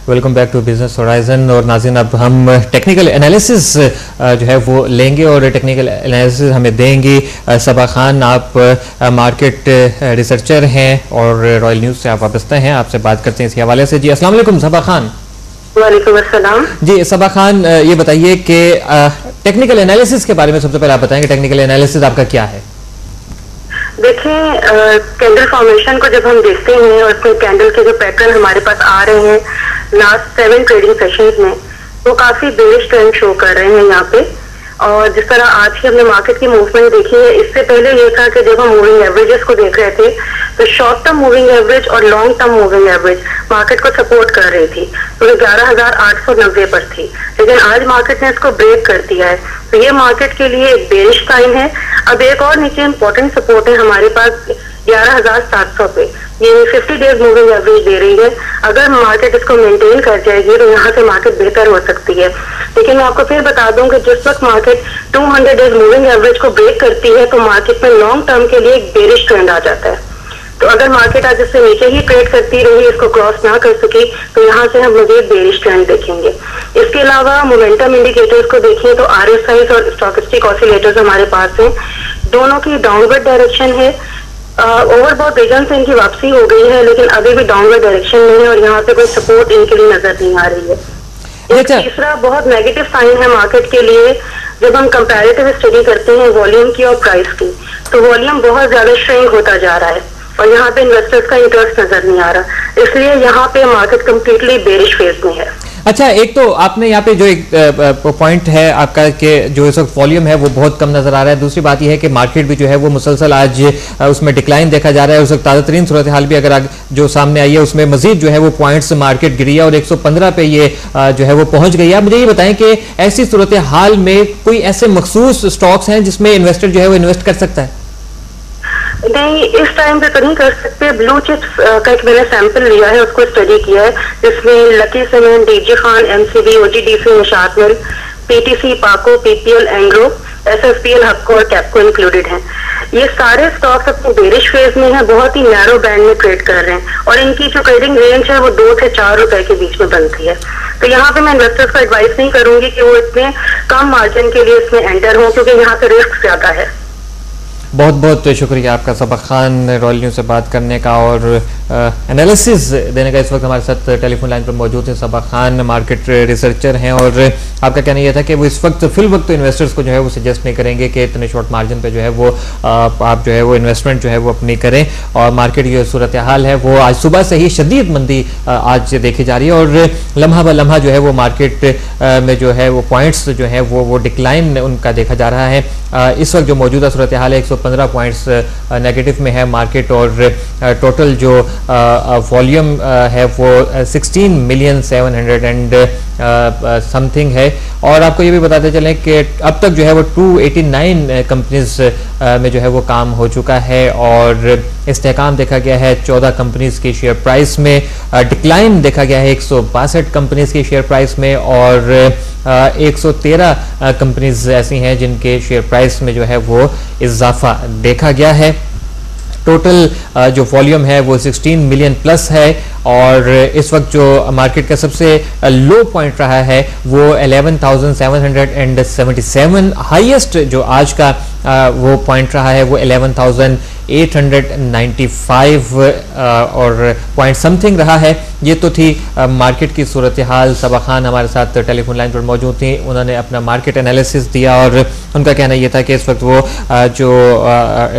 Welcome back to Business Horizon. और नाज़रीन, अब हम टेक्निकल एनालिसिस जो है वो लेंगे और टेक्निकल एनालिसिस हमें देंगी सबा खान। आप मार्केट रिसर्चर हैं और रॉयल न्यूज़ से आप वाबस्ता हैं। आपसे बात करते हैं इसी हवाले से। जी अस्सलाम वालेकुम सबा खान। वालेकुम अस्सलाम। जी सबा खान, ये बताइए कि टेक्निकल एनालिसिस के बारे में सबसे पहले आप बताएंगे, टेक्निकल एनालिसिस आपका क्या है? देखें, कैंडल फॉर्मेशन को जब हम देखते हैं और उसमें कैंडल के जो पैटर्न हमारे पास आ रहे हैं लास्ट 7 ट्रेडिंग सेशंस में, वो काफी बेरिश ट्रेंड शो कर रहे हैं यहाँ पे। और जिस तरह आज की हमने मार्केट की मूवमेंट देखी है, इससे पहले ये था कि जब हम मूविंग एवरेजेस को देख रहे थे तो शॉर्ट टर्म मूविंग एवरेज और long term moving average market को सपोर्ट कर रही थी, तो ये 11,890 पर थी। लेकिन आज मार्केट ने इसको ब्रेक कर दिया है, तो ये मार्केट के लिए एक बेरिश टाइम है। अब एक और नीचे इंपॉर्टेंट सपोर्ट है हमारे पास 11,700 पे, ये 50 डेज मूविंग एवरेज दे रही है। अगर मार्केट इसको मेंटेन कर जाएगी तो यहाँ से मार्केट बेहतर हो सकती है। लेकिन मैं आपको फिर बता दूं कि जिस वक्त मार्केट 200 डेज मूविंग एवरेज को ब्रेक करती है तो मार्केट में लॉन्ग टर्म के लिए एक बेरिश ट्रेंड आ जाता है। तो अगर मार्केट आज इससे नीचे ही ट्रेड करती रही, इसको क्रॉस ना कर सकी, तो यहाँ से हम मुझे बेरिश ट्रेंड देखेंगे। इसके अलावा मोमेंटम इंडिकेटर्स को देखिए तो RSI और स्टोकेस्टिक ऑसिलेटर्स हमारे पास हैं, दोनों की डाउनवर्ड डायरेक्शन है। ओवरबॉट रीजन से इनकी वापसी हो गई है, लेकिन अभी भी डाउनवर्ड डायरेक्शन में है और यहाँ पे कोई सपोर्ट इनके लिए नजर नहीं आ रही है। तीसरा बहुत नेगेटिव साइन है मार्केट के लिए, जब हम कंपैरेटिव स्टडी करते हैं वॉल्यूम की और प्राइस की, तो वॉल्यूम बहुत ज्यादा श्रिंक होता जा रहा है और यहाँ पे इन्वेस्टर्स का इंटरेस्ट नजर नहीं आ रहा, इसलिए यहाँ पे मार्केट कम्प्लीटली बेरिश फेज में है। अच्छा, एक तो आपने यहाँ पे जो एक पॉइंट है आपका कि जो इस वक्त वॉल्यूम है वो बहुत कम नजर आ रहा है। दूसरी बात यह है कि मार्केट भी जो है वो मुसलसल आज उसमें डिक्लाइन देखा जा रहा है। उस वक्त ताज़ा तरीन सूरत हाल भी अगर जो सामने आई है उसमें मजीद जो है वो पॉइंट्स मार्केट गिरी है और 115 पे ये जो है वो पहुंच गई है। मुझे ये बताएं कि ऐसी सूरत हाल में कोई ऐसे मखसूस स्टॉक्स हैं जिसमें इन्वेस्टर जो है वो इन्वेस्ट कर सकता है? नहीं, इस टाइम पे तो नहीं कर सकते। ब्लू चिप्स का एक मैंने सैंपल लिया है, उसको स्टडी किया है, जिसमें lucky cement, DG Khan, MCB, OGDC, Nishat mill, PTC, Pako, PPL, Engro, SSPL, हक्को और कैपको इंक्लूडेड हैं। ये सारे स्टॉक्स अपने बेरिश फेज में हैं, बहुत ही नैरो बैंड में ट्रेड कर रहे हैं और इनकी जो ट्रेडिंग रेंज है वो 2 से 4 रुपए के बीच में बनती है। तो यहाँ पे मैं इन्वेस्टर्स को एडवाइस नहीं करूंगी कि वो इतने कम मार्जिन के लिए इसमें एंटर हो, क्योंकि यहाँ पे रिस्क ज्यादा है। बहुत बहुत शुक्रिया आपका सबा खान रॉयल न्यूज़ से बात करने का और एनालिसिस देने का। इस वक्त हमारे साथ टेलीफोन लाइन पर मौजूद है सबा खान, मार्केट रिसर्चर हैं और आपका कहना यह था कि वो इस वक्त फिल वक्त तो इन्वेस्टर्स को जो है वो सजेस्ट नहीं करेंगे कि इतने शॉर्ट मार्जिन पे जो है वो आप जो है वो इन्वेस्टमेंट जो है वो अपनी करें। और मार्केट की जो सूरत हाल है वो आज सुबह से ही शदीद मंदी आज देखी जा रही है और लम्हा ब लम्हा जो है वो मार्केट में जो है वो पॉइंट्स जो है वो डिक्लाइन उनका देखा जा रहा है। इस वक्त जो मौजूदा सूरत हाल है 115 पॉइंट्स नेगेटिव में है मार्केट और टोटल जो वॉल्यूम है वो 16,700,000 एंड समथिंग है। और आपको ये भी बताते चलें कि अब तक जो है वो 289 कंपनीज में जो है वो काम हो चुका है और इस्तेहकाम देखा गया है 14 कंपनीज की शेयर प्राइस में, डिक्लाइन देखा गया है 162 कंपनीज की शेयर प्राइस में और 113 कंपनीज ऐसी हैं जिनके शेयर प्राइस में जो है वो इजाफा देखा गया है। टोटल जो वॉल्यूम है वो 16 मिलियन प्लस है और इस वक्त जो मार्केट का सबसे लो पॉइंट रहा है वो 11,777, हाईएस्ट जो आज का वो पॉइंट रहा है वो 11,895 और पॉइंट समथिंग रहा है। ये तो थी मार्केट की सूरत हाल। सबा खान हमारे साथ टेलीफोन लाइन पर मौजूद थी, उन्होंने अपना मार्केट एनालिसिस दिया और उनका कहना यह था कि इस वक्त वो जो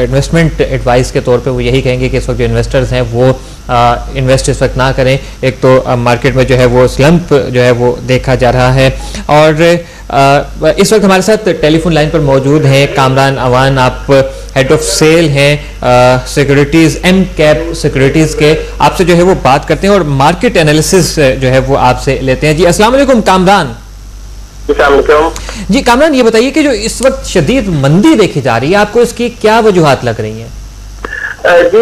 इन्वेस्टमेंट एडवाइस के तौर पे वो यही कहेंगे कि इस वक्त जो इन्वेस्टर्स हैं वो इन्वेस्ट इस वक्त ना करें। एक तो मार्केट में जो है वो स्लम्प जो है वो देखा जा रहा है और इस वक्त हमारे साथ टेलीफोन लाइन पर मौजूद हैं कामरान अवान, आप हेड ऑफ सेल हैं सिक्योरिटीज एम कैप सिक्योरिटीज के। आपसे जो है वो बात करते हैं और मार्केट एनालिसिस जो है वो आपसे लेते हैं। जी अस्सलाम वालेकुम कामरान। जी कामरान, ये बताइए कि जो इस वक्त शदीद मंदी देखी जा रही है, आपको इसकी क्या वजूहात लग रही हैं? जी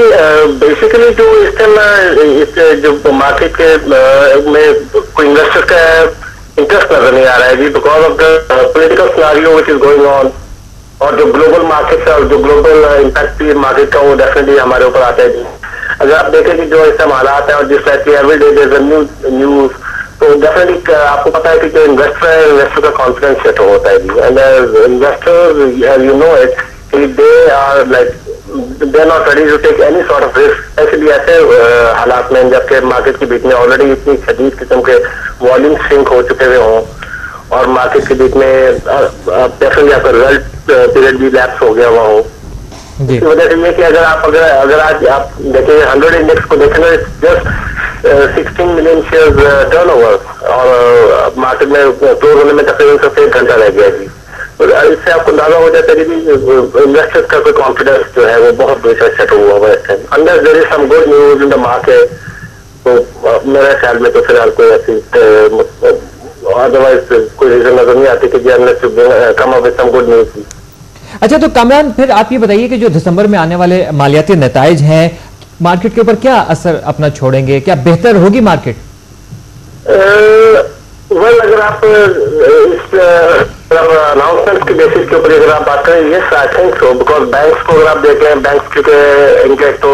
बेसिकली जो इस टाइम जो मार्केट के में कोई इन्वेस्टर का इंटरेस्ट नजर नहीं आ रहा है जी, because of the political scenario which is going on और जो ग्लोबल मार्केट और जो ग्लोबल इम्पैक्ट भी मार्केट का वो डेफिनेटली हमारे ऊपर आता है जी। अगर आप देखें कि जो इस टाइम हालात है और जिस टाइप की every day there is a news तो डेफिनेटली आपको पता है कि जो इन्वेस्टर है, इन्वेस्टर का कॉन्फिडेंस सेट होता है जी। And investor you know it कि they are not ready to take any sort of risk, specially ऐसे हालात में जबकि मार्केट के बीच में ऑलरेडी इतनी शदीद किस्म के वॉल्यूम श्रिंक हो चुके हुए हों और मार्केट के बीच में डेफिनेटली आपका रिजल्ट पीरियड भी लैप्स हो गया हुआ हो। इसकी वजह से ये कि अगर आज आप देखें 100 इंडेक्स को देखेंगे, जस्ट 16 मिलियन शेयर्स टर्नओवर और मार्केट में क्लोज होने में तकरीबन सिर्फ 1 घंटा रह गया जी। तो इससे आपको अंदाजा हो जाता है कि इन्वेस्टर्स का कोई कॉन्फिडेंस जो है वो बहुत बुरी तरह सेट हुआ हुआ है। Unless there is some good news in the market, तो मेरे ख्याल में तो फिलहाल कोई ऐसी अदरवाइज कोई रीजन नजर नहीं आती कि unless you come up with some good news. अच्छा, तो कामरान फिर आप ये बताइए कि जो दिसंबर में आने वाले मालियाती नताइज हैं मार्केट के ऊपर क्या असर अपना छोड़ेंगे, क्या बेहतर होगी मार्केट? अगर आप इस अनाउंसमेंट के बेसिस के ऊपर अगर आप बात करें, yes I think so, because banks को अगर आप देखें, बैंक्स क्योंकि इनके तो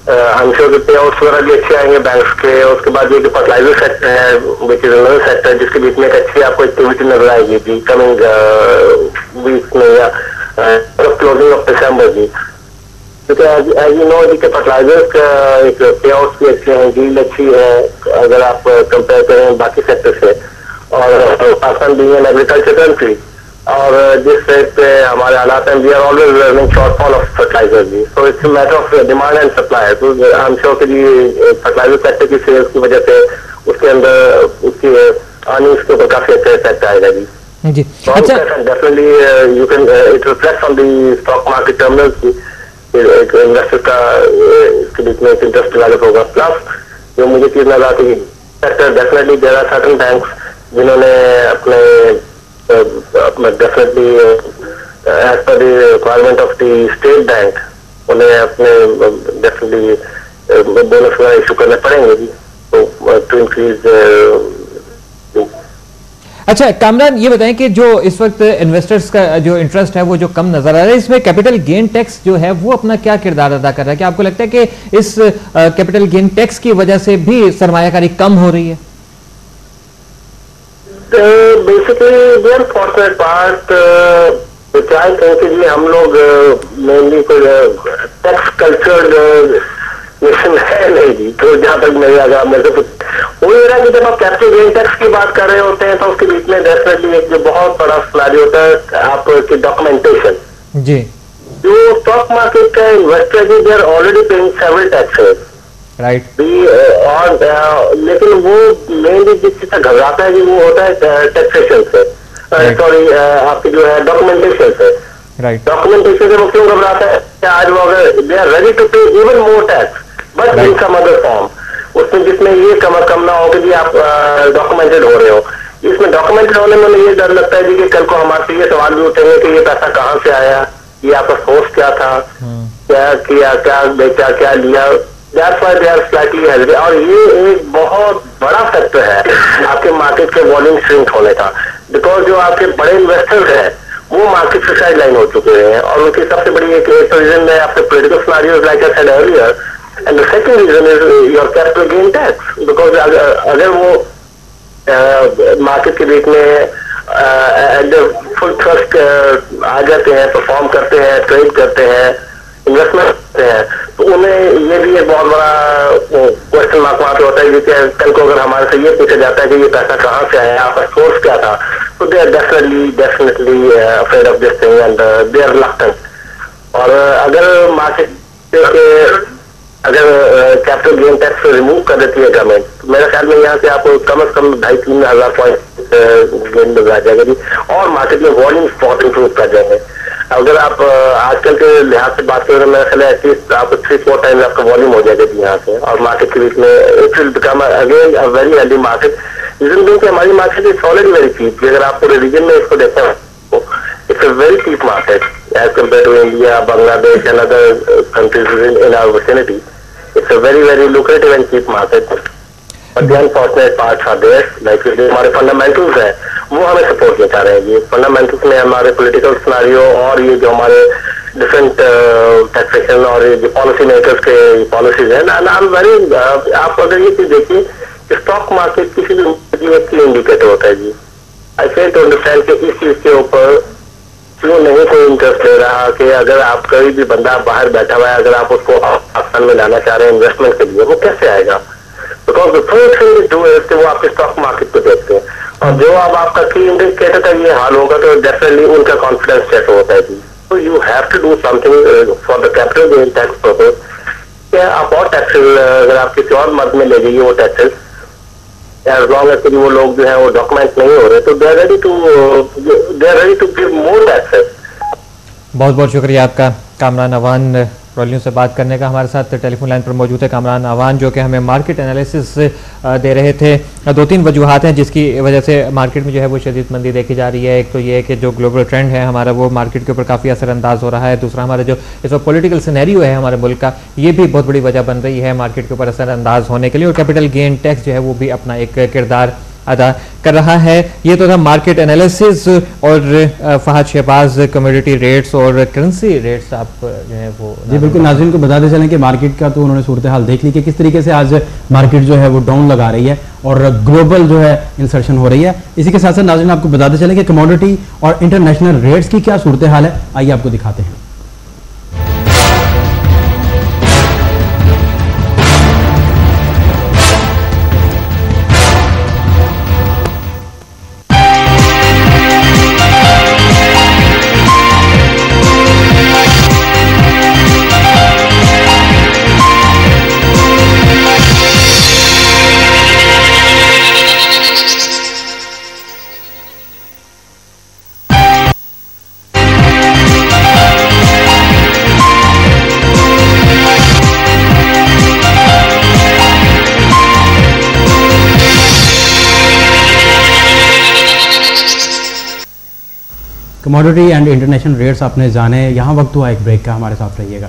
आई एम श्योर के पे आउट्स वगैरह भी अच्छे आएंगे बैंक्स के। उसके बाद ये फर्टिलाइजर सेक्टर है विच इज अनदर सेक्टर जिसके बीच में एक अच्छी आपको एक्टिविटी नजर आएगी जी कमिंग वीक में या क्लोजिंग ऑफ दिसंबर जी। क्योंकि एज यू नो जी के फर्टिलाइजर्स का एक पे आउट्स भी अच्छे हैं, डील अच्छी है अगर आप कंपेयर करें बाकी सेक्टर से। और Pakistan being an agriculture country और जिस रेट पे हमारे हालात हैं, we are always running shortfall of fertiliser जी। So it's matter of demand and supply. तो आई एम श्योर कि जी फर्टिलाइजर सेक्टर की सेल्स की वजह से उसके अंदर उसकी अर्निंग्स के ऊपर काफी अच्छा इफेक्ट आएगा जी। जी अच्छा, definitely you can it reflect on the stock market terminals. एक इन्वेस्टर का इसके बीच में एक इंटरेस्ट डेवलप होगा। प्लस जो मुझे चीज नजर आती है sector, definitely there are certain banks जिन्होंने अपने definitely as per the requirement of the State Bank उन्हें अपने डेफिनेटली बोनस वगैरह इशू करने पड़ेंगे जी टू इंक्रीज। अच्छा कामरान, ये बताएं कि जो इस वक्त इन्वेस्टर्स का जो इंटरेस्ट है वो जो कम नजर आ रहा है, इसमें कैपिटल गेन टैक्स जो है वो अपना क्या किरदार अदा कर रहा है? क्या आपको लगता है कि इस कैपिटल गेन टैक्स की वजह से भी सरमायाकारी कम हो रही है? बेसिकली अनफॉर्चुनेट पार्ट चाहे कहें कि जी हम लोग मेनली कोई टैक्स कल्चर्ड नेशन है नहीं जी। तो जहां तक मेरे से वो ये रहा कि जब आप कैपिटल गेन टैक्स की बात कर रहे होते हैं तो उसके बीच में डेफिनेटली एक जो बहुत बड़ा सिनेरियो होता है आपकी डॉक्यूमेंटेशन जी। जो स्टॉक मार्केट का इन्वेस्टर जी, they are already paying several taxes right. और लेकिन वो मेनली जिस चीज से घबराता है जी वो होता है टैक्सेशन से, सॉरी आपकी जो है डॉक्यूमेंटेशन से। राइट, डॉक्यूमेंटेशन से वो क्यों घबराता है? आज वो अगर they are ready to pay even more tax but in some other form, उसमें जिसमें ये कम ना हो कि आप डॉक्यूमेंटेड हो रहे हो। इसमें डॉक्यूमेंटेड होने में ये डर लगता है जी कि कल को हमारे से ये सवाल भी उठेंगे कि ये पैसा कहाँ से आया, ये आपका सोर्स क्या था, क्या किया, क्या बेचा, क्या लिया। That's why they are slightly hesitant। और ये एक बहुत बड़ा फैक्टर है आपके मार्केट के वॉल्यूम श्रिंक होने का, बिकॉज जो आपके बड़े इन्वेस्टर्स हैं वो मार्केट से साइड लाइन हो चुके हैं और उनकी सबसे बड़ी एक रीजन है आपके political scenarios like I said earlier. And the second reason is your capital gain tax, because अगर वो मार्केट के बीच में एट द फुल ट्रस्ट आ जाते हैं, परफॉर्म करते हैं, ट्रेड करते हैं, इन्वेस्टमेंट करते हैं, तो उन्हें ये भी एक बहुत बड़ा क्वेश्चन मार्क वहां पे होता है कि कल को अगर हमारे से ये पूछा जाता है कि ये पैसा कहाँ से आया, आपका सोर्स क्या था, तो they are definitely afraid of this thing and they are reluctant. और अगर मार्केट के अगर कैपिटल गेन टैक्स रिमूव कर देती है गवर्नमेंट, तो मेरे ख्याल में यहाँ से आपको कम से कम 2,5-3 हज़ार पॉइंट गेन मिल जाएगा जी और मार्केट में वॉल्यूम्स बहुत इंप्रूव कर जाएंगे। अगर आप आजकल के लिहाज से बात करें, मेरा ख्याल है एटलीस्ट आपको 3-4 टाइम्स आपका वॉल्यूम हो जाएगा जी यहाँ से। और मार्केट के बीच में it will become again a very healthy market. Reason being कि हमारी market is already very cheap. अगर आप पूरे रीजन में इसको देखते हैं, it's a very cheap market as compared to India, Bangladesh and other countries in our vicinity. It's a very lucrative and cheap market. But the unfortunate parts are there, like जो हमारे fundamentals हैं वो हमें support नहीं कर रहे हैं। ये फंडामेंटल्स में हमारे पॉलिटिकल सिनेरियो और ये जो हमारे डिफरेंट टैक्सेशन और ये जो पॉलिसी मेकर्स के पॉलिसीज हैं ना, आप अगर ये चीज देखिए कि स्टॉक मार्केट किसी भी ये एक इंडिकेटर होता है जी। आई फेल टू अंडरस्टैंड कि इस चीज के ऊपर क्यों नहीं कोई इंटरेस्ट ले रहा कि अगर आप कोई भी बंदा बाहर बैठा हुआ है, अगर आप उसको पाकिस्तान में लाना चाह रहे हैं इन्वेस्टमेंट के लिए, वो कैसे आएगा? Because the first thing they do is वो आपके स्टॉक मार्केट को देखते हैं, और जो अब आपका की इंडिकेटर का ये हाल होगा तो डेफिनेटली उनका कॉन्फिडेंस चेक होता है जी। तो you have to do something for the capital gain tax purpose. क्या आप और टैक्सेस अगर आप किसी और मद में ले जाइए वो टैक्सेस, एज लॉन्ग एज वो लोग जो है वो डॉक्यूमेंट नहीं हो रहे, तो they are ready to give more taxes. बहुत बहुत शुक्रिया आपका कामरान अवान रॉयल न्यूज़ से बात करने का। हमारे साथ टेलीफोन लाइन पर मौजूद है कामरान अवान, जो कि हमें मार्केट एनालिसिस दे रहे थे। दो तीन वजूहात हैं जिसकी वजह से मार्केट में जो है वो शदीद मंदी देखी जा रही है। एक तो ये है कि जो ग्लोबल ट्रेंड है हमारा वो मार्केट के ऊपर काफ़ी असरअंदाज हो रहा है। दूसरा हमारा जो इस वक्त पॉलिटिकल सिनेरियो है हमारे मुल्क का, ये भी बहुत बड़ी वजह बन रही है मार्केट के ऊपर असरअंदाज होने के लिए, और कैपिटल गेन टैक्स जो है वो भी अपना एक किरदार अदा कर रहा है। ये तो था मार्केट एनालिसिस। और फहद शहबाज, कमोडिटी रेट्स और करेंसी रेट्स आप जो है वो जी बिल्कुल नाज़रीन को बताते चलें कि मार्केट का तो उन्होंने सूरत हाल देख ली कि किस तरीके से आज मार्केट जो है वो डाउन लगा रही है और ग्लोबल जो है इंसर्शन हो रही है। इसी के साथ साथ नाज़रीन आपको बताते चलें कि कमोडिटी और इंटरनेशनल रेट्स की क्या सूरत हाल है, आइए आपको दिखाते हैं। कमोडिटी एंड इंटरनेशनल रेट्स आपने जाने, यहाँ वक्त हुआ एक ब्रेक का, हमारे साथ रहिएगा।